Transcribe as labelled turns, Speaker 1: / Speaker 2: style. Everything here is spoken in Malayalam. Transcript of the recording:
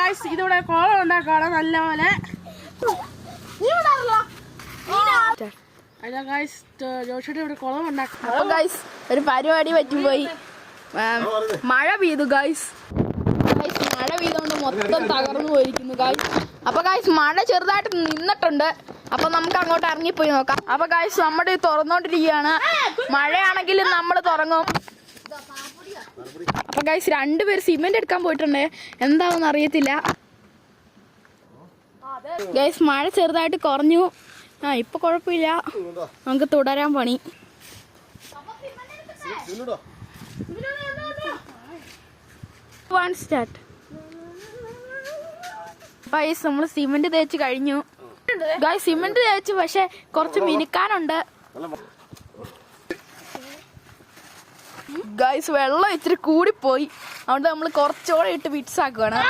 Speaker 1: ഗൈസ് ഇതിവിടെ കുളം ഉണ്ടാക്കാണ് നല്ലപോലെ. അല്ല ഗൈസ് ജോഷിയുടെ ഇവിടെ കുളം ഉണ്ടാക്കാം.
Speaker 2: അപ്പൊ ഗൈസ് ഒരു പരിപാടി പറ്റിപ്പോയി. മഴ പെയ്തു ഗൈസ്. മഴ പെയ്തുകൊണ്ട് മൊത്തം തകർന്നു പോയിരിക്കുന്നു ഗൈസ്. അപ്പൊ ഗൈസ് മഴ ചെറുതായിട്ട് നിന്നിട്ടുണ്ട്. അപ്പൊ നമുക്ക് അങ്ങോട്ട് ഇറങ്ങിപ്പോയി നോക്കാം. അപ്പൊ ഗൈസ് നമ്മുടെ തുറന്നോണ്ടിരിക്കുകയാണ്. മഴയാണെങ്കിലും നമ്മൾ തുറങ്ങും. അപ്പൊ ഗൈസ് രണ്ടുപേര് സിമെന്റ് എടുക്കാൻ പോയിട്ടുണ്ട്. എന്താണെന്ന് അറിയത്തില്ല ഗൈസ്. മഴ ചെറുതായിട്ട് കുറഞ്ഞു. ഇപ്പൊ കുഴപ്പമില്ല. നമുക്ക് തുടരാൻ പണി. സ്റ്റാർട്ട്. ഗൈസ് നമ്മള് സിമെന്റ് തേച്ച് കഴിഞ്ഞു. ഗൈസ് സിമെന്റ് തേച്ച് പക്ഷെ കുറച്ച് മിനുക്കാനുണ്ട്. ഗൈസ് വെള്ളം ഇച്ചിരി കൂടിപ്പോയി. അതുകൊണ്ട് നമ്മൾ കുറച്ചുകൂടെ ഇട്ട് മിക്സ് ആക്കുകയാണ്.